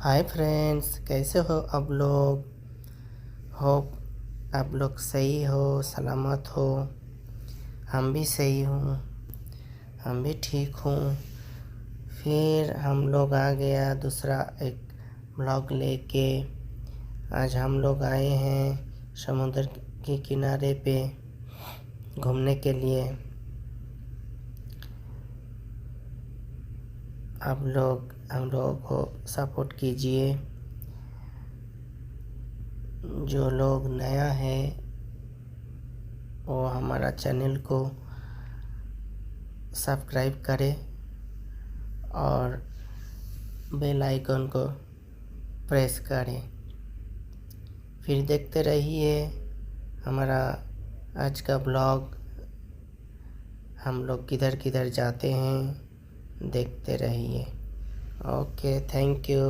Hi friends, कैसे हो आप लोग। होप आप लोग सही हो, सलामत हो। हम भी सही हूँ, हम भी ठीक हूँ। फिर हम लोग आ गया दूसरा एक ब्लॉग लेके। आज हम लोग आए हैं समुद्र के किनारे पे घूमने के लिए। आप लोग हम लोगों को सपोर्ट कीजिए। जो लोग नया है वो हमारा चैनल को सब्सक्राइब करें और बेल आइकन को प्रेस करें। फिर देखते रहिए हमारा आज का ब्लॉग। हम लोग किधर किधर जाते हैं देखते रहिए। Okay, thank you.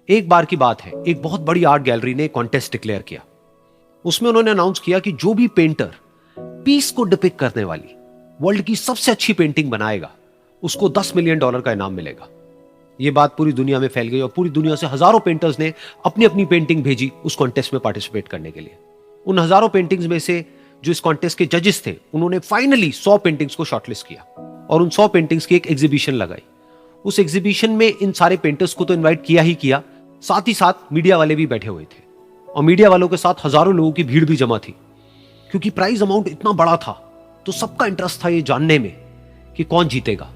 एक बार की बात है, एक बहुत बड़ी आर्ट गैलरी ने कॉन्टेस्ट डिक्लेयर किया। उसमें उन्होंने अनाउंस किया कि जो भी पेंटर पीस को डिपिक्ट करने वाली वर्ल्ड की सबसे अच्छी पेंटिंग बनाएगा उसको $10 मिलियन का इनाम मिलेगा। यह बात पूरी दुनिया में फैल गई और पूरी दुनिया से हजारों पेंटर्स ने अपनी अपनी पेंटिंग भेजी उस कॉन्टेस्ट में पार्टिसिपेट करने के लिए। उन हजारों पेंटिंग्स में से जो इस कॉन्टेस्ट के जजेस थे उन्होंने फाइनली 100 पेंटिंग्स को शॉर्टलिस्ट किया और उन 100 पेंटिंग्स की एक एग्जीबिशन लगाई। उस एग्जीबिशन में इन सारे पेंटर्स को तो इनवाइट किया ही किया, साथ ही साथ मीडिया वाले भी बैठे हुए थे और मीडिया वालों के साथ हजारों लोगों की भीड़ भी जमा थी। क्योंकि प्राइज अमाउंट इतना बड़ा था तो सबका इंटरेस्ट था ये जानने में कि कौन जीतेगा,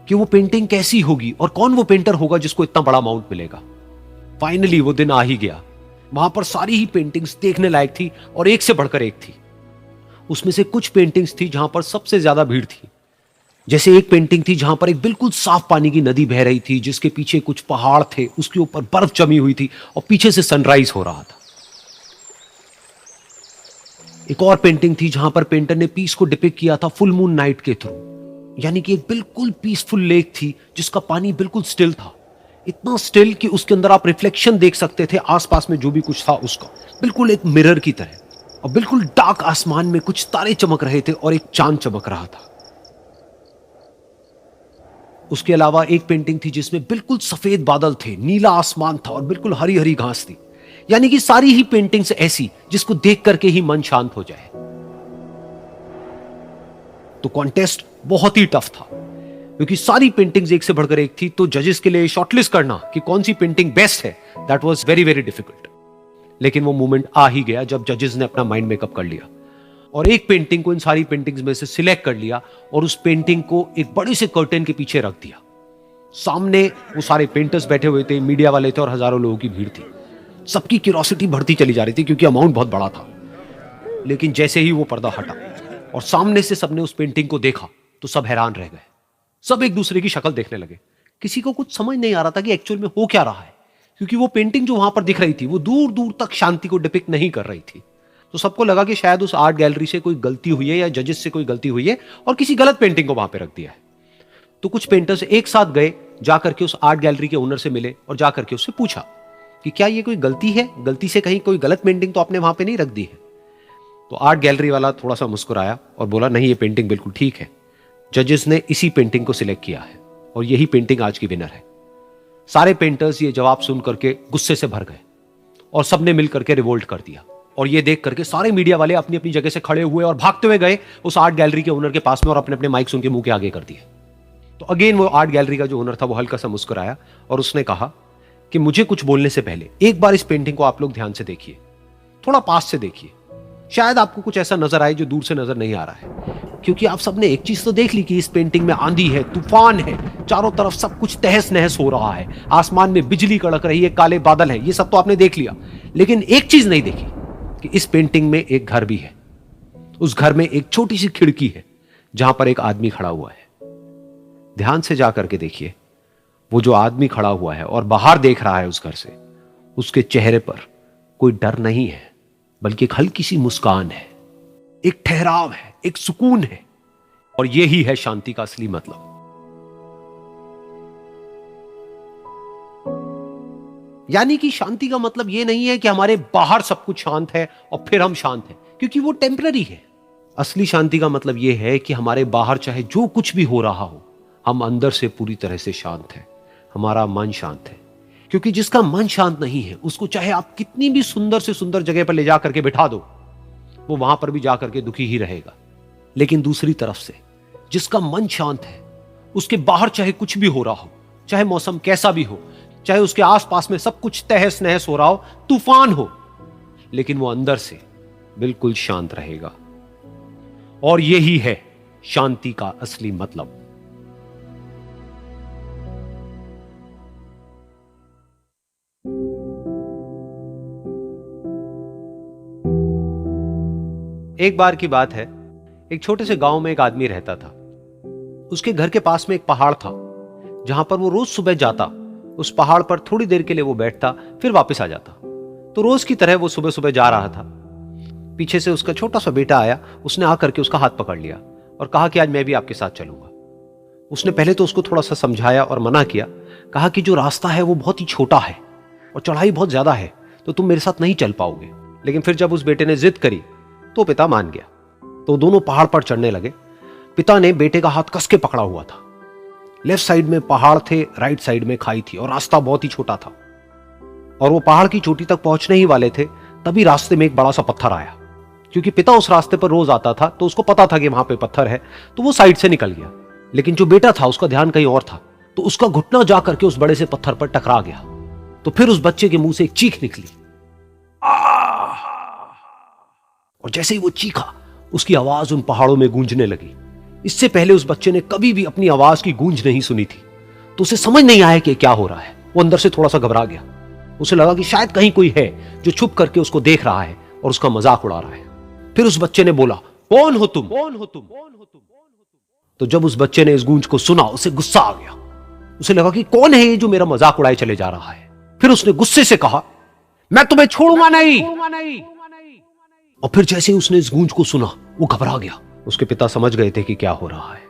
कि वो पेंटिंग कैसी होगी और कौन वो पेंटर होगा जिसको इतना बड़ा अमाउंट मिलेगा। फाइनली वो दिन आ ही गया। वहां पर सारी ही पेंटिंग्स देखने लायक थी और एक से बढ़कर एक थी। उसमें से कुछ पेंटिंग्स थी जहां पर सबसे ज्यादा भीड़ थी। जैसे एक पेंटिंग थी जहां पर एक बिल्कुल साफ पानी की नदी बह रही थी, जिसके पीछे कुछ पहाड़ थे, उसके ऊपर बर्फ जमी हुई थी और पीछे से सनराइज हो रहा था। एक और पेंटिंग थी जहां पर पेंटर ने पीस को डिपिक्ट किया था फुल मून नाइट के थ्रू, यानी कि एक बिल्कुल पीसफुल लेक थी जिसका पानी बिल्कुल स्टिल था। इतना स्टिल कि उसके अंदर आप रिफ्लेक्शन देख सकते थे आसपास में जो भी कुछ था उसका, बिल्कुल एक मिरर की तरह। और बिल्कुल डार्क आसमान में कुछ तारे चमक रहे थे और एक चांद चमक रहा था। उसके अलावा एक पेंटिंग थी जिसमें बिल्कुल सफेद बादल थे, नीला आसमान था और बिल्कुल हरी हरी घास थी। यानी कि सारी ही पेंटिंग्स ऐसी जिसको देख करके ही मन शांत हो जाए। तो कॉन्टेस्ट बहुत ही टफ था क्योंकि सारी पेंटिंग्स एक से बढ़कर एक थी। तो जजेस के लिए शॉर्टलिस्ट करना कि कौन सी पेंटिंग बेस्ट है, that was very very difficult. लेकिन वो मोमेंट आ ही गया जब जजेस ने अपना माइंड मेकअप कर लिया और एक पेंटिंग को इन सारी पेंटिंग्स में से सिलेक्ट कर लिया और उस पेंटिंग को एक बड़े से कर्टेन के पीछे रख दिया। सामने वो सारे पेंटर्स बैठे हुए थे, मीडिया वाले थे और हजारों लोगों की भीड़ थी। सबकी क्यूरियोसिटी बढ़ती चली जा रही थी क्योंकि अमाउंट बहुत बड़ा था। लेकिन जैसे ही वो पर्दा हटा और सामने से सबने उस पेंटिंग को देखा तो सब हैरान रह गए। सब एक दूसरे की शक्ल देखने लगे। किसी को कुछ समझ नहीं आ रहा था कि एक्चुअल में हो क्या रहा है, क्योंकि वो पेंटिंग जो वहां पर दिख रही थी वो दूर दूर तक शांति को डिपिक्ट नहीं कर रही थी। तो सबको लगा कि शायद उस आर्ट गैलरी से कोई गलती हुई है या जजेस से कोई गलती हुई है और किसी गलत पेंटिंग को वहां पे रख दिया है। तो कुछ पेंटर्स एक साथ गए, जाकर के उस आर्ट गैलरी के ओनर से मिले और जाकर के उससे पूछा कि क्या ये कोई गलती है, गलती से कहीं कोई गलत पेंटिंग तो आपने वहां पे नहीं रख दी है। तो आर्ट गैलरी वाला थोड़ा सा मुस्कुराया और बोला, नहीं ये पेंटिंग बिल्कुल ठीक है, जजेस ने इसी पेंटिंग को सिलेक्ट किया है और यही पेंटिंग आज की विनर है। सारे पेंटर्स ये जवाब सुन करके गुस्से से भर गए और सबने मिल करके रिवोल्ट कर दिया। और ये देख करके सारे मीडिया वाले अपनी अपनी जगह से खड़े हुए और भागते हुए गए उस आर्ट गैलरी के ओनर के पास में और अपने अपने माइक्स उनके मुंह के आगे कर दिए। तो अगेन वो आर्ट गैलरी का जो ओनर था वो हल्का सा मुस्कुराया और उसने कहा कि मुझे कुछ बोलने से पहले एक बार इस पेंटिंग को आप लोग ध्यान से देखिए, थोड़ा पास से देखिए, शायद आपको कुछ ऐसा नजर आए जो दूर से नजर नहीं आ रहा है। क्योंकि आप सबने एक चीज तो देख ली कि इस पेंटिंग में आंधी है, तूफान है, चारों तरफ सब कुछ तहस नहस हो रहा है, आसमान में बिजली कड़क रही है, काले बादल हैं, ये सब तो आपने देख लिया। लेकिन एक चीज नहीं देखी कि इस पेंटिंग में एक घर भी है। उस घर में एक छोटी सी खिड़की है जहां पर एक आदमी खड़ा हुआ है। ध्यान से जाकर के देखिए, वो जो आदमी खड़ा हुआ है और बाहर देख रहा है उस घर से, उसके चेहरे पर कोई डर नहीं है बल्कि एक हल्की सी मुस्कान है, एक ठहराव है, एक सुकून है। और यही है शांति का असली मतलब। यानी कि शांति का मतलब यह नहीं है कि हमारे बाहर सब कुछ शांत है और फिर हम शांत हैं, क्योंकि वो टेम्पररी है। असली शांति का मतलब यह है कि हमारे बाहर चाहे जो कुछ भी हो रहा हो, हम अंदर से पूरी तरह से शांत हैं, हमारा मन शांत है। क्योंकि जिसका मन शांत नहीं है, उसको चाहे आप कितनी भी सुंदर से सुंदर जगह पर ले जा करके बिठा दो, वो वहां पर भी जा करके दुखी ही रहेगा। लेकिन दूसरी तरफ से जिसका मन शांत है, उसके बाहर चाहे कुछ भी हो रहा हो, चाहे मौसम कैसा भी हो, चाहे उसके आसपास में सब कुछ तहस नहस हो रहा हो, तूफान हो, लेकिन वो अंदर से बिल्कुल शांत रहेगा। और यही है शांति का असली मतलब। एक बार की बात है, एक छोटे से गांव में एक आदमी रहता था। उसके घर के पास में एक पहाड़ था, जहां पर वो रोज सुबह जाता, उस पहाड़ पर थोड़ी देर के लिए वो बैठता, फिर वापस आ जाता। तो रोज की तरह वो सुबह सुबह जा रहा था। पीछे से उसका छोटा सा बेटा आया, उसने आकर के उसका हाथ पकड़ लिया और कहा कि आज मैं भी आपके साथ चलूंगा। उसने पहले तो उसको थोड़ा सा समझाया और मना किया, कहा कि जो रास्ता है वो बहुत ही छोटा है और चढ़ाई बहुत ज्यादा है, तो तुम मेरे साथ नहीं चल पाओगे। लेकिन फिर जब उस बेटे ने जिद करी तो पिता मान गया। तो दोनों पहाड़ पर चढ़ने लगे। पिता ने बेटे का हाथ कस के पकड़ा हुआ था। लेफ्ट साइड में पहाड़ थे, राइट साइड में खाई थी और रास्ता बहुत ही छोटा था। और वो पहाड़ की चोटी तक पहुंचने ही वाले थे, तभी रास्ते में एक बड़ा सा पत्थर आया। क्योंकि पिता उस रास्ते पर रोज आता था, तो उसको पता था कि वहां पे पत्थर है, तो वो साइड से निकल गया। लेकिन जो बेटा था उसका ध्यान कहीं और था, तो उसका घुटना जा करके उस बड़े से पत्थर पर टकरा गया। तो फिर उस बच्चे के मुंह से एक चीख निकली, और जैसे ही वो चीखा, उसकी आवाज उन पहाड़ों में गूंजने लगी। इससे पहले उस बच्चे ने कभी भी अपनी आवाज की गूंज नहीं सुनी थी, तो उसे समझ नहीं आया कि क्या हो रहा है। वो अंदर से थोड़ा सा घबरा गया। उसे लगा कि शायद कहीं कोई है जो छुप करके उसको देख रहा है और उसका मजाक उड़ा रहा है। फिर उस बच्चे ने बोला, कौन हो तुम? कौन हो तुम? तो जब उस बच्चे ने इस गूंज को सुना, उसे गुस्सा आ गया। उसे लगा कि कौन है ये जो मेरा मजाक उड़ाए चले जा रहा है। फिर उसने गुस्से से कहा, मैं तुम्हें छोड़ूंगा नहीं। और फिर जैसे ही उसने इस गूंज को सुना, वो घबरा गया। उसके पिता समझ गए थे कि क्या हो रहा है।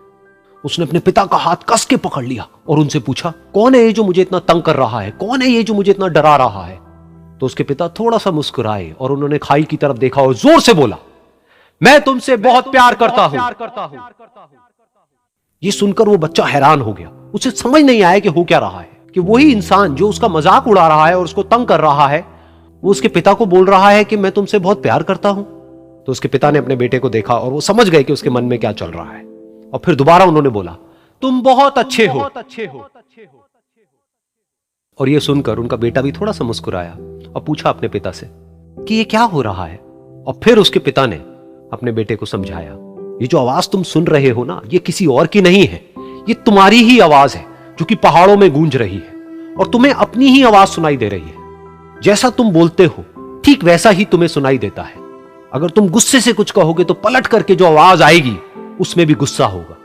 उसने अपने पिता का हाथ कस के पकड़ लिया और उनसे पूछा, कौन है ये जो मुझे इतना तंग कर रहा है? कौन है ये जो मुझे इतना डरा रहा है? तो उसके पिता थोड़ा सा मुस्कुराए और उन्होंने खाई की तरफ देखा और जोर से बोला, मैं तुमसे बहुत प्यार करता हूं। ये सुनकर वो बच्चा हैरान हो गया। उसे समझ नहीं आया कि हो क्या रहा है, कि वही इंसान जो उसका मजाक उड़ा रहा है और उसको तंग कर रहा है, वो उसके पिता को बोल रहा है कि मैं तुमसे बहुत प्यार करता हूं। तो उसके पिता ने अपने बेटे को देखा और वो समझ गए कि उसके मन में क्या चल रहा है। और फिर दोबारा उन्होंने बोला, तुम बहुत अच्छे हो। और ये सुनकर उनका बेटा भी थोड़ा सा मुस्कुराया और पूछा अपने पिता से कि ये क्या हो रहा है। और फिर उसके पिता ने अपने बेटे को समझाया, ये जो आवाज तुम सुन रहे हो ना, ये किसी और की नहीं है, ये तुम्हारी ही आवाज है जो कि पहाड़ों में गूंज रही है और तुम्हें अपनी ही आवाज सुनाई दे रही है। जैसा तुम बोलते हो ठीक वैसा ही तुम्हें सुनाई देता है। अगर तुम गुस्से से कुछ कहोगे तो पलट करके जो आवाज आएगी उसमें भी गुस्सा होगा,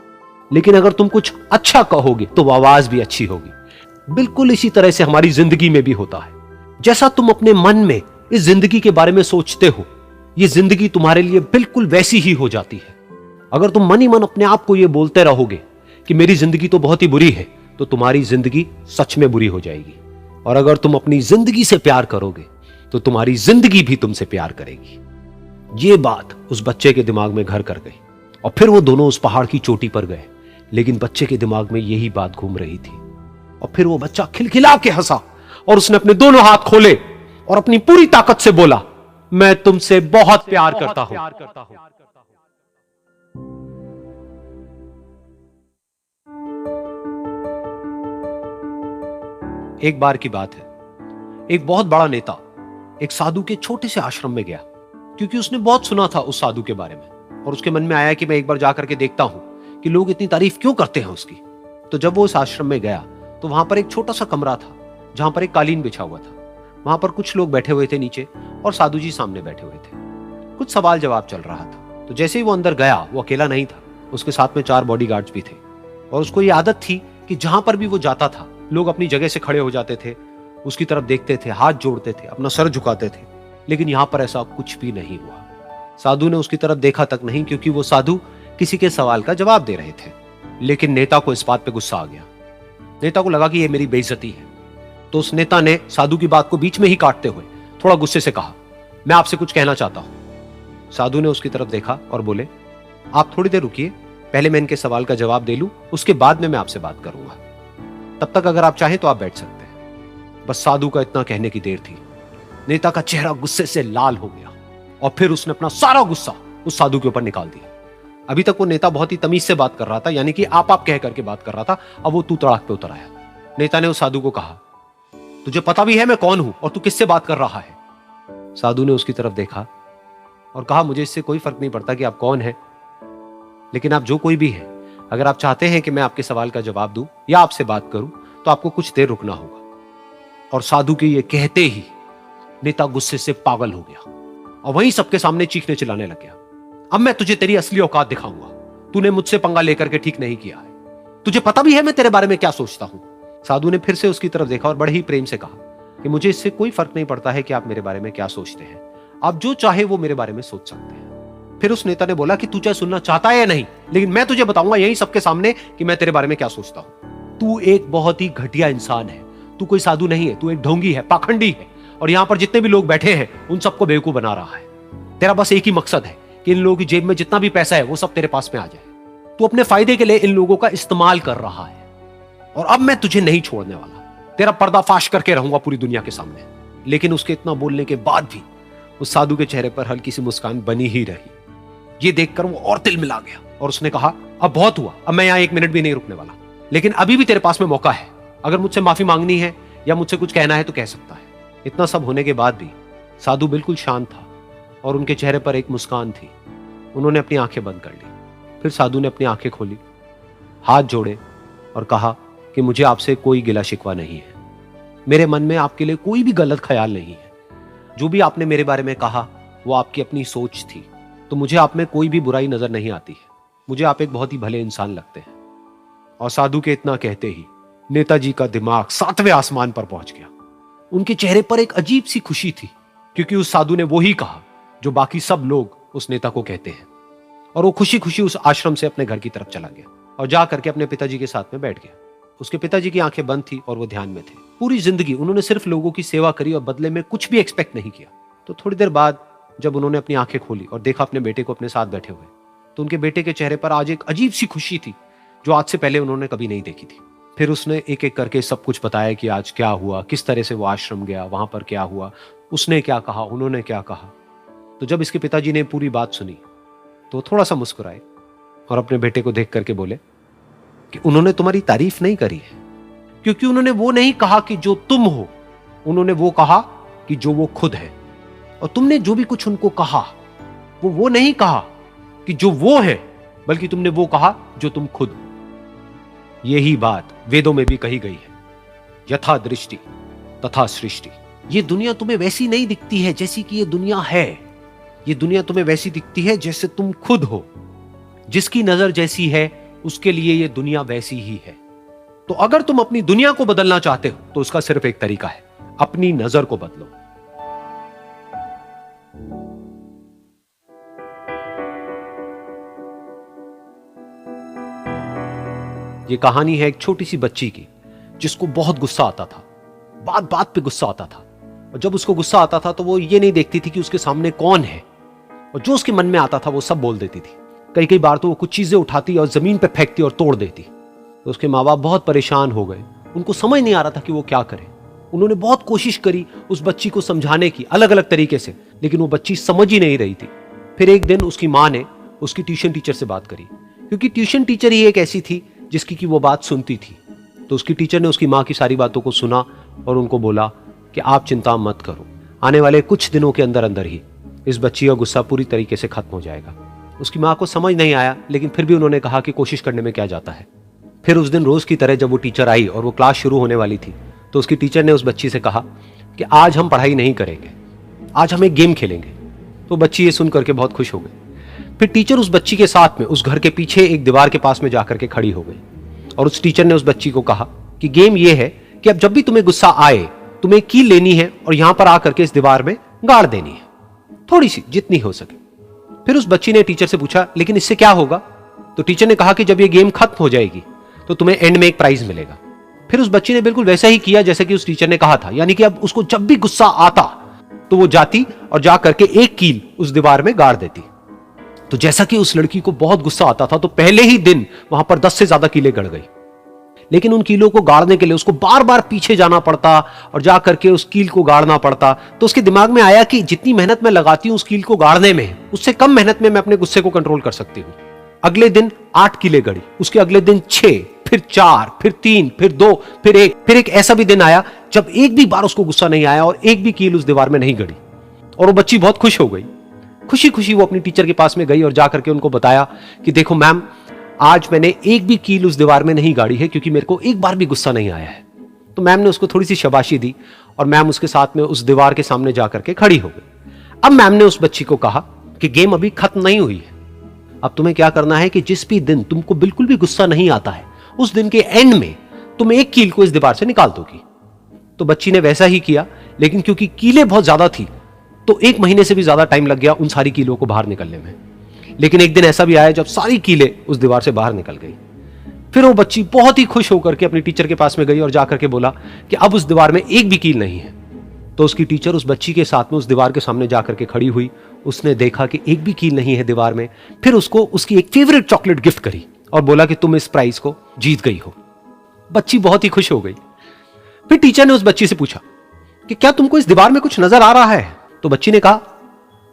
लेकिन अगर तुम कुछ अच्छा कहोगे तो वो आवाज भी अच्छी होगी। बिल्कुल इसी तरह से हमारी जिंदगी में भी होता है। जैसा तुम अपने मन में इस जिंदगी के बारे में सोचते हो, ये जिंदगी तुम्हारे लिए बिल्कुल वैसी ही हो जाती है। अगर तुम मन ही मन अपने आप को ये बोलते रहोगे कि मेरी जिंदगी तो बहुत ही बुरी है, तो तुम्हारी जिंदगी सच में बुरी हो जाएगी। और अगर तुम अपनी जिंदगी से प्यार करोगे तो तुम्हारी जिंदगी भी तुमसे प्यार करेगी। ये बात उस बच्चे के दिमाग में घर कर गई और फिर वो दोनों उस पहाड़ की चोटी पर गए। लेकिन बच्चे के दिमाग में यही बात घूम रही थी। और फिर वो बच्चा खिलखिला के हंसा और उसने अपने दोनों हाथ खोले और अपनी पूरी ताकत से बोला, मैं तुमसे बहुत प्यार करता हूं। एक बार की बात है, एक बहुत बड़ा नेता एक साधु के छोटे से आश्रम में गया, क्योंकि उसने बहुत सुना था उस साधु के बारे में और उसके मन में आया कि मैं एक बार जाकर के देखता हूं कि लोग इतनी तारीफ क्यों करते हैं उसकी। तो जब वो उस आश्रम में गया तो वहां पर एक छोटा सा कमरा था जहां पर एक कालीन बिछा हुआ था। वहां पर कुछ लोग बैठे हुए थे नीचे और साधु जी सामने बैठे हुए थे। कुछ सवाल जवाब चल रहा था। तो जैसे ही वो अंदर गया, वो अकेला नहीं था, उसके साथ में 4 बॉडीगार्ड्स भी थे। और उसको ये आदत थी कि जहां पर भी वो जाता था, लोग अपनी जगह से खड़े हो जाते थे, उसकी तरफ देखते थे, हाथ जोड़ते थे, अपना सर झुकाते थे। लेकिन यहां पर ऐसा कुछ भी नहीं हुआ। साधु ने उसकी तरफ देखा तक नहीं, क्योंकि वो साधु किसी के सवाल का जवाब दे रहे थे। लेकिन नेता को इस बात पे गुस्सा आ गया। नेता को लगा कि ये मेरी बेइज्जती है। तो उस नेता ने साधु की बात को बीच में ही काटते हुए थोड़ा गुस्से से कहा, मैं आपसे कुछ कहना चाहता हूं। साधु ने उसकी तरफ देखा और बोले, आप थोड़ी देर रुकिए, पहले मैं इनके सवाल का जवाब दे लूं, उसके बाद में मैं आपसे बात करूंगा। तब तक अगर आप चाहें तो आप बैठ सकते हैं। बस साधु का इतना कहने की देर थी। नेता का चेहरा गुस्से से लाल हो गया और फिर उसने अपना सारा गुस्सा उस साधु के ऊपर निकाल दिया। अभी तक वो नेता बहुत ही तमीज से बात कर रहा था, यानी कि आप कह करके बात कर रहा था। अब वो तू तड़ाक पे उतर आया। नेता ने उस साधु को कहा, तुझे पता भी है मैं कौन हूं और तू किससे बात कर रहा है? साधु ने उसकी तरफ देखा और कहा, मुझे इससे कोई फर्क नहीं पड़ता कि आप कौन हैं, लेकिन आप जो कोई भी हैं, अगर आप चाहते हैं कि मैं आपके सवाल का जवाब दूं या आपसे बात करूं तो आपको कुछ देर रुकना होगा। और साधु के ये कहते ही नेता गुस्से से पागल हो गया और वहीं सबके सामने चीखने चिल्लाने लग गया, अब मैं तुझे तेरी असली औकात दिखाऊंगा। तूने मुझसे पंगा लेकर के ठीक नहीं किया है। तुझे पता भी है मैं तेरे बारे में क्या सोचता हूं। साधु ने फिर से उसकी तरफ देखा और बड़े ही प्रेम से कहा कि मुझे इससे कोई फर्क नहीं पड़ता है कि आप मेरे बारे में क्या सोचते हैं। आप जो चाहे वो मेरे बारे में सोच सकते हैं। फिर उस नेता ने बोला कि तू चाहे सुनना चाहता है या नहीं, लेकिन मैं तुझे बताऊंगा यही सबके सामने कि मैं तेरे बारे में क्या सोचता हूं। तू एक बहुत ही घटिया इंसान है। तू कोई साधु नहीं है, तू एक ढोंगी है, पाखंडी है, और यहां पर जितने भी लोग बैठे हैं उन सबको बेवकूफ बना रहा है। तेरा बस एक ही मकसद है कि इन लोगों की जेब में जितना भी पैसा है वो सब तेरे पास में आ जाए। तू अपने फायदे के लिए इन लोगों का इस्तेमाल कर रहा है और अब मैं तुझे नहीं छोड़ने वाला। तेरा पर्दाफाश करके रहूंगा पूरी दुनिया के सामने। लेकिन उसके इतना बोलने के बाद भी उस साधु के चेहरे पर हल्की सी मुस्कान बनी ही रही। ये देखकर वो और तिल मिला गया और उसने कहा, अब बहुत हुआ, अब मैं यहां एक मिनट भी नहीं रुकने वाला। लेकिन अभी भी तेरे पास में मौका है। अगर मुझसे माफी मांगनी है या मुझसे कुछ कहना है तो कह सकता है। इतना सब होने के बाद भी साधु बिल्कुल शांत था और उनके चेहरे पर एक मुस्कान थी। उन्होंने अपनी आंखें बंद कर ली। फिर साधु ने अपनी आंखें खोली, हाथ जोड़े और कहा कि मुझे आपसे कोई गिला शिकवा नहीं है। मेरे मन में आपके लिए कोई भी गलत ख्याल नहीं है। जो भी आपने मेरे बारे में कहा वो आपकी अपनी सोच थी, तो मुझे आप में कोई भी बुराई नजर नहीं आती है। मुझे आप एक बहुत ही भले इंसान लगते हैं। और साधु के इतना कहते ही नेताजी का दिमाग 7वें आसमान पर पहुंच गया। उनके चेहरे पर एक अजीब सी खुशी थी, क्योंकि उस साधु ने वो ही कहा जो बाकी सब लोग उस नेता को कहते हैं। और वो खुशी खुशी उस आश्रम से अपने घर की तरफ चला गया और जा करके अपने पिताजी के साथ में बैठ गया। उसके पिताजी की आंखें बंद थी और वो ध्यान में थे। पूरी जिंदगी उन्होंने सिर्फ लोगों की सेवा करी और बदले में कुछ भी एक्सपेक्ट नहीं किया। तो थोड़ी देर बाद जब उन्होंने अपनी आंखें खोली और देखा अपने बेटे को अपने साथ बैठे हुए, तो उनके बेटे के चेहरे पर आज एक अजीब सी खुशी थी जो आज से पहले उन्होंने कभी नहीं देखी थी। फिर उसने एक एक करके सब कुछ बताया कि आज क्या हुआ, किस तरह से वो आश्रम गया, वहां पर क्या हुआ, उसने क्या कहा, उन्होंने क्या कहा। तो जब इसके पिताजी ने पूरी बात सुनी तो थोड़ा सा मुस्कुराए और अपने बेटे को देख करके बोले कि उन्होंने तुम्हारी तारीफ नहीं करी है, क्योंकि उन्होंने वो नहीं कहा कि जो तुम हो, उन्होंने वो कहा कि जो वो खुद है। और तुमने जो भी कुछ उनको कहा वो नहीं कहा कि जो वो है, बल्कि तुमने वो कहा जो तुम खुद हो। यही बात वेदों में भी कही गई है, यथा दृष्टि तथा सृष्टि। ये दुनिया तुम्हें वैसी नहीं दिखती है जैसी कि ये दुनिया है। ये दुनिया तुम्हें वैसी दिखती है जैसे तुम खुद हो। जिसकी नजर जैसी है उसके लिए ये दुनिया वैसी ही है। तो अगर तुम अपनी दुनिया को बदलना चाहते हो तो उसका सिर्फ एक तरीका है, अपनी नजर को बदलो। ये कहानी है एक छोटी सी बच्ची की जिसको बहुत गुस्सा आता था, बात बात पे गुस्सा आता था। और जब उसको गुस्सा आता था तो वो ये नहीं देखती थी कि उसके सामने कौन है, और जो उसके मन में आता था वो सब बोल देती थी। कई कई बार तो वो कुछ चीजें उठाती और जमीन पे फेंकती और तोड़ देती। तो उसके माँ बाप बहुत परेशान हो गए। उनको समझ नहीं आ रहा था कि वो क्या करें। उन्होंने बहुत कोशिश करी उस बच्ची को समझाने की अलग अलग तरीके से, लेकिन वो बच्ची समझ ही नहीं रही थी। फिर एक दिन उसकी माँ ने उसकी ट्यूशन टीचर से बात करी, क्योंकि ट्यूशन टीचर ही एक ऐसी थी जिसकी कि वो बात सुनती थी। तो उसकी टीचर ने उसकी माँ की सारी बातों को सुना और उनको बोला कि आप चिंता मत करो, आने वाले कुछ दिनों के अंदर अंदर ही इस बच्ची का गुस्सा पूरी तरीके से खत्म हो जाएगा। उसकी माँ को समझ नहीं आया, लेकिन फिर भी उन्होंने कहा कि कोशिश करने में क्या जाता है। फिर उस दिन रोज की तरह जब वो टीचर आई और वो क्लास शुरू होने वाली थी, तो उसकी टीचर ने उस बच्ची से कहा कि आज हम पढ़ाई नहीं करेंगे, आज हम एक गेम खेलेंगे। तो बच्ची ये सुन करके बहुत खुश हो गई। फिर टीचर उस बच्ची के साथ में उस घर के पीछे एक दीवार के पास में जाकर के खड़ी हो गई और उस टीचर ने उस बच्ची को कहा कि गेम ये है कि अब जब भी तुम्हें गुस्सा आए तुम्हें कील लेनी है और यहां पर आकर के इस दीवार में गाड़ देनी है, थोड़ी सी, जितनी हो सके। फिर उस बच्ची ने टीचर से पूछा लेकिन इससे क्या होगा? तो टीचर ने कहा कि जब ये गेम खत्म हो जाएगी तो तुम्हें एंड में एक प्राइज मिलेगा। फिर उस बच्ची ने बिल्कुल वैसा ही किया जैसे कि उस टीचर ने कहा था, यानी कि अब उसको जब भी गुस्सा आता तो वो जाती और जा करके एक कील उस दीवार में गाड़ देती। तो जैसा कि उस लड़की को बहुत गुस्सा आता था, तो पहले ही दिन वहां पर 10 से ज्यादा कीलें गड़ गई। लेकिन उन कीलों को गाड़ने के लिए उसको बार बार पीछे जाना पड़ता और जा करके उस कील को गाड़ना पड़ता। तो उसके दिमाग में आया कि जितनी मेहनत मैं लगाती हूं उस कील को गाड़ने में, उससे कम मेहनत में मैं अपने गुस्से को कंट्रोल कर सकती हूं। अगले दिन 8 कीलें गड़ी, उसके अगले दिन 6, फिर 4, फिर 3, फिर 2, फिर 1। फिर एक ऐसा भी दिन आया जब एक भी बार उसको गुस्सा नहीं आया और एक भी कील उस दीवार में नहीं गड़ी। और वो बच्ची बहुत खुश हो गई। खुशी खुशी वो अपनी टीचर के पास में गई और जाकर के उनको बताया कि देखो मैम, आज मैंने एक भी कील उस दीवार में नहीं गाड़ी है क्योंकि मेरे को एक बार भी गुस्सा नहीं आया है। तो मैम ने उसको थोड़ी सी शाबाशी दी और मैम उसके साथ में उस दीवार के सामने जाकर के खड़ी हो गई। अब मैम ने उस बच्ची को कहा कि गेम अभी खत्म नहीं हुई है। अब तुम्हें क्या करना है कि जिस भी दिन तुमको बिल्कुल भी गुस्सा नहीं आता है, उस दिन के एंड में तुम एक कील को इस दीवार से निकाल दोगी। तो बच्ची ने वैसा ही किया, लेकिन क्योंकि कीलें बहुत ज्यादा थी तो 1 महीने से भी ज्यादा टाइम लग गया उन सारी कीलों को बाहर निकलने में। लेकिन एक दिन ऐसा भी आया जब सारी कीलें उस दीवार से बाहर निकल गई। फिर वो बच्ची बहुत ही खुश होकर के अपनी टीचर के पास में गई और जाकर के बोला कि अब उस दीवार में एक भी कील नहीं है। तो उसकी टीचर उस बच्ची के साथ में उस दीवार के सामने जाकर के खड़ी हुई। उसने देखा कि एक भी कील नहीं है दीवार में। फिर उसको उसकी एक फेवरेट चॉकलेट गिफ्ट करी और बोला कि तुम इस प्राइज को जीत गई हो। बच्ची बहुत ही खुश हो गई। फिर टीचर ने उस बच्ची से पूछा कि क्या तुमको इस दीवार में कुछ नजर आ रहा है? तो बच्ची ने कहा,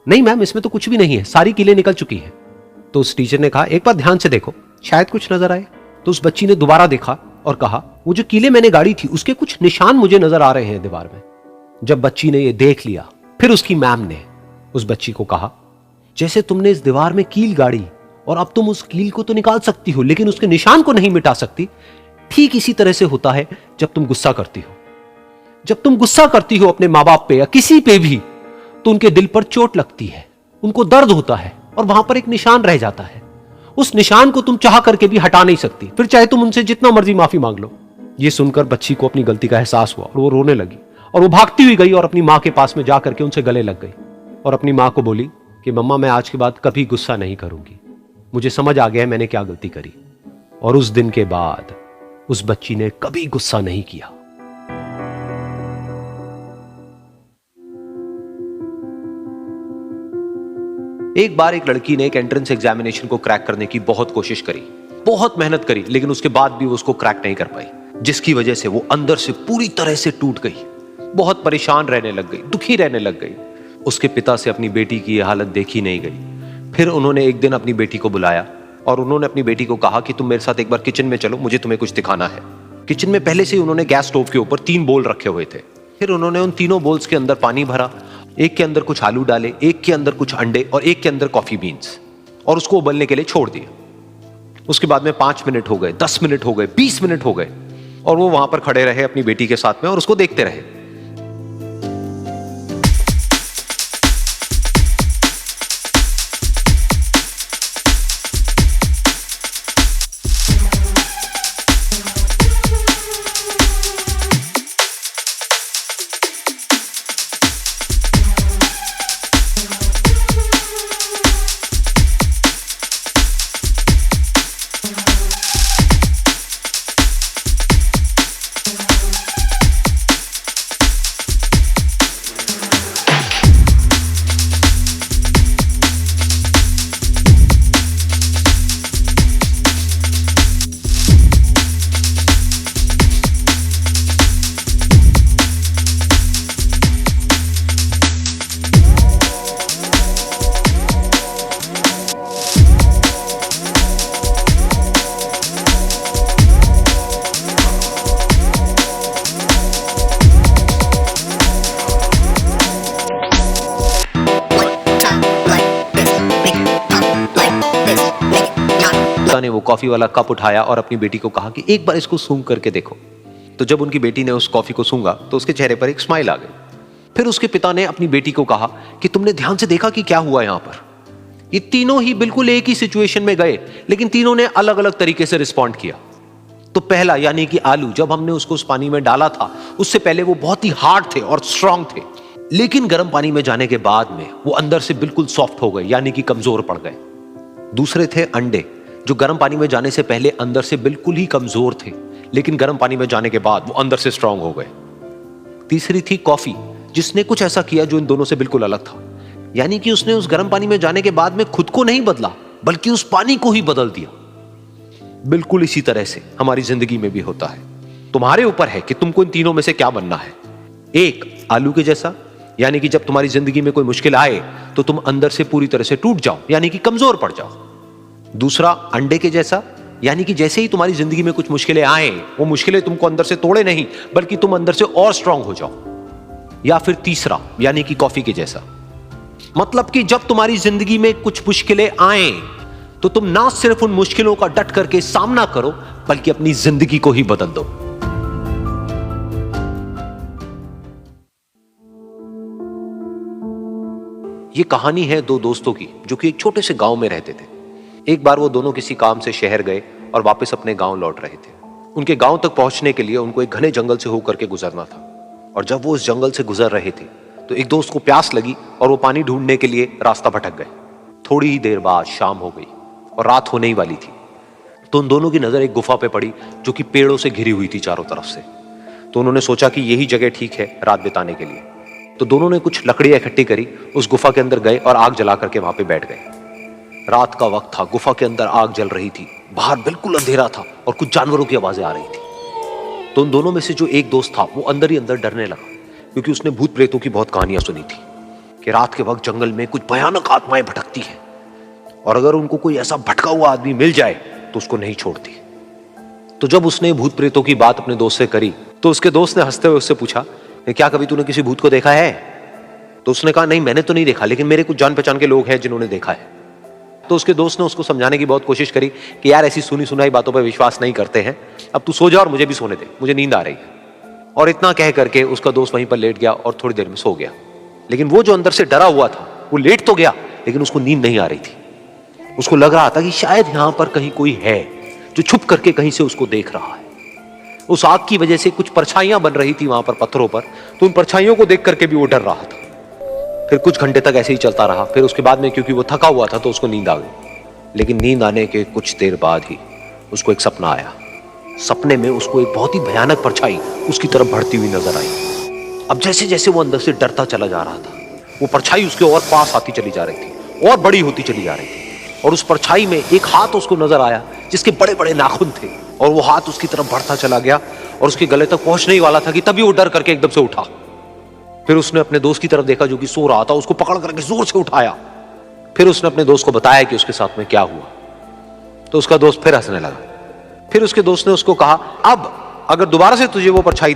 नहीं मैम, इसमें तो कुछ भी नहीं है, सारी कीलें निकल चुकी हैं। तो उस टीचर ने कहा, एक बार ध्यान से देखो, शायद कुछ नजर आए। तो उस बच्ची ने दोबारा देखा और कहा, वो जो कीलें मैंने गाड़ी थी उसके कुछ निशान मुझे नजर आ रहे हैं दीवार में। जब बच्ची ने ये देख लिया, फिर उसकी मैम ने उस बच्ची को कहा, जैसे तुमने इस दीवार में कील गाड़ी और अब तुम उस कील को तो निकाल सकती हो लेकिन उसके निशान को नहीं मिटा सकती, ठीक इसी तरह से होता है जब तुम गुस्सा करती हो। जब तुम गुस्सा करती हो अपने माँ बाप पे या किसी पे भी, तो उनके दिल पर चोट लगती है, उनको दर्द होता है और वहां पर एक निशान रह जाता है। उस निशान को तुम चाह करके भी हटा नहीं सकती, फिर चाहे तुम उनसे जितना मर्जी माफी मांग लो। ये सुनकर बच्ची को अपनी गलती का एहसास हुआ और वो रोने लगी और वो भागती हुई गई और अपनी माँ के पास में जाकर के उनसे गले लग गई और अपनी माँ को बोली कि मम्मा, मैं आज के बाद कभी गुस्सा नहीं करूंगी, मुझे समझ आ गया है मैंने क्या गलती करी। और उस दिन के बाद उस बच्ची ने कभी गुस्सा नहीं किया। एक बार एक लड़की ने एक एंट्रेंस एग्जामिनेशन को क्रैक करने की बहुत कोशिश करी, बहुत मेहनत करी, लेकिन उसके बाद भी वो उसको क्रैक नहीं कर पाई, जिसकी वजह से वो अंदर से पूरी तरह से टूट गई, बहुत परेशान रहने लग गई, दुखी रहने लग गई। उसके पिता से अपनी बेटी की यह हालत देखी नहीं गई। फिर उन्होंने एक दिन अपनी बेटी को बुलाया और उन्होंने अपनी बेटी को कहा कि तुम मेरे साथ एक बार किचन में चलो, मुझे तुम्हें कुछ दिखाना है। किचन में पहले से ही उन्होंने गैस स्टोव के ऊपर 3 बोल रखे हुए थे। फिर उन्होंने उन तीनों बोल्स के अंदर पानी भरा, एक के अंदर कुछ आलू डाले, एक के अंदर कुछ अंडे और एक के अंदर कॉफी बीन्स, और उसको उबलने के लिए छोड़ दिया। उसके बाद में 5 मिनट हो गए, 10 मिनट हो गए, 20 मिनट हो गए और वो वहां पर खड़े रहे अपनी बेटी के साथ में और उसको देखते रहे। ने वो कॉफी वाला कप उठाया और अपनी बेटी को कहा कि एक बार इसको सूंघ करके देखो। तो जब उनकी बेटी ने उस कॉफी को सूंघा तो उसके चेहरे पर एक स्माइल आ गई। फिर उसके पिता ने अपनी बेटी को कहा कि तुमने ध्यान से देखा कि क्या हुआ यहां पर? ये तीनों ही बिल्कुल एक ही सिचुएशन में गए, लेकिन तीनों ने अलग अलग तरीके से रिस्पॉन्ड किया। तो पहला यानी कि आलू, जब हमने उसको उस पानी में डाला था उससे पहले वो बहुत ही हार्ड थे और स्ट्रांग थे, लेकिन गर्म पानी में जाने के बाद में वो अंदर से बिल्कुल सॉफ्ट हो गए, यानी कि कमजोर पड़ गए। दूसरे थे अंडे, जो गर्म पानी में जाने से पहले अंदर से बिल्कुल ही कमजोर थे, लेकिन गर्म पानी में जाने के बाद वो अंदर से स्ट्रांग हो गए। तीसरी थी कॉफी, जिसने कुछ ऐसा किया जो इन दोनों से बिल्कुल अलग था। यानी कि उसने उस गर्म पानी में जाने के बाद में खुद को नहीं बदला, बल्कि उस पानी को ही बदल दिया। बिल्कुल इसी तरह से हमारी जिंदगी में भी होता है। तुम्हारे ऊपर है कि तुमको इन तीनों में से क्या बनना है। एक, आलू के जैसा, यानी कि जब तुम्हारी जिंदगी में कोई मुश्किल आए तो तुम अंदर से पूरी तरह से टूट जाओ, यानी कि कमजोर पड़ जाओ। दूसरा, अंडे के जैसा, यानी कि जैसे ही तुम्हारी जिंदगी में कुछ मुश्किलें आए, वो मुश्किलें तुमको अंदर से तोड़े नहीं, बल्कि तुम अंदर से और स्ट्रांग हो जाओ। या फिर तीसरा, यानी कि कॉफी के जैसा, मतलब कि जब तुम्हारी जिंदगी में कुछ मुश्किलें आए तो तुम ना सिर्फ उन मुश्किलों का डट करके सामना करो, बल्कि अपनी जिंदगी को ही बदल दो। ये कहानी है दो दोस्तों की जो कि एक छोटे से गांव में रहते थे। एक बार वो दोनों किसी काम से शहर गए और वापस अपने गांव लौट रहे थे। उनके गांव तक पहुंचने के लिए उनको एक घने जंगल से होकर के गुजरना था, और जब वो उस जंगल से गुजर रहे थे तो एक दोस्त को प्यास लगी और वो पानी ढूंढने के लिए रास्ता भटक गए। थोड़ी ही देर बाद शाम हो गई और रात होने ही वाली थी, तो उन दोनों की नजर एक गुफा पे पड़ी जो कि पेड़ों से घिरी हुई थी चारों तरफ से। तो उन्होंने सोचा कि यही जगह ठीक है रात बिताने के लिए। तो दोनों ने कुछ लकड़ियां इकट्ठी करी, उस गुफा के अंदर गए और आग जला करके वहां पे बैठ गए। रात का वक्त था, गुफा के अंदर आग जल रही थी, बाहर बिल्कुल अंधेरा था और कुछ जानवरों की आवाजें आ रही थी। तो उन दोनों में से जो एक दोस्त था वो अंदर ही अंदर डरने लगा, क्योंकि उसने भूत प्रेतों की बहुत कहानियां सुनी थी कि रात के वक्त जंगल में कुछ भयानक आत्माएं भटकती हैं, और अगर उनको कोई ऐसा भटका हुआ आदमी मिल जाए तो उसको नहीं छोड़ती। तो जब उसने भूत प्रेतों की बात अपने दोस्त से करी तो उसके दोस्त ने हंसते हुए उससे पूछा, क्या कभी तूने किसी भूत को देखा है? तो उसने कहा, नहीं मैंने तो नहीं देखा, लेकिन मेरे कुछ जान पहचान के लोग हैं जिन्होंने देखा है। तो उसके दोस्त ने उसको समझाने की बहुत कोशिश करी कि यार ऐसी सुनी सुनाई बातों पर विश्वास नहीं करते हैं, अब तू सो जा और मुझे भी सोने दे, मुझे नींद आ रही है। और इतना कह करके उसका दोस्त वहीं पर लेट गया और थोड़ी देर में सो गया। लेकिन वो जो अंदर से डरा हुआ था वो लेट तो गया, लेकिन उसको नींद नहीं आ रही थी। उसको लग रहा था कि शायद यहां पर कहीं कोई है जो छुप करके कहीं से उसको देख रहा है। उस आग की वजह से कुछ परछाइयां बन रही थी वहां पर पत्थरों पर, तो उन परछाइयों को देख करके भी वो डर रहा था। फिर कुछ घंटे तक ऐसे ही चलता रहा। फिर उसके बाद में क्योंकि वो थका हुआ था तो उसको नींद आ गई। लेकिन नींद आने के कुछ देर बाद ही उसको एक सपना आया। सपने में उसको एक बहुत ही भयानक परछाई उसकी तरफ बढ़ती हुई नजर आई। अब जैसे जैसे वो अंदर से डरता चला जा रहा था, वो परछाई उसके और पास आती चली जा रही थी और बड़ी होती चली जा रही थी। और उस परछाई में एक हाथ उसको नजर आया जिसके बड़े बड़े नाखून थे, और वो हाथ उसकी तरफ बढ़ता चला गया और उसके गले तक पहुंचने ही वाला था कि तभी वो डर करके एकदम से उठा। फिर उसने अपने दोस्त की तरफ देखा जो कि सो रहा था, उसको पकड़ करके जोर से उठाया। फिर उसने अपने दोस्त को बताया कि उसके साथ में क्या हुआ। तो उसका दोस्त फिर हंसने लगा। फिर उसके दोस्त ने उसको कहा, अब अगर दोबारा से तुझे वो परछाई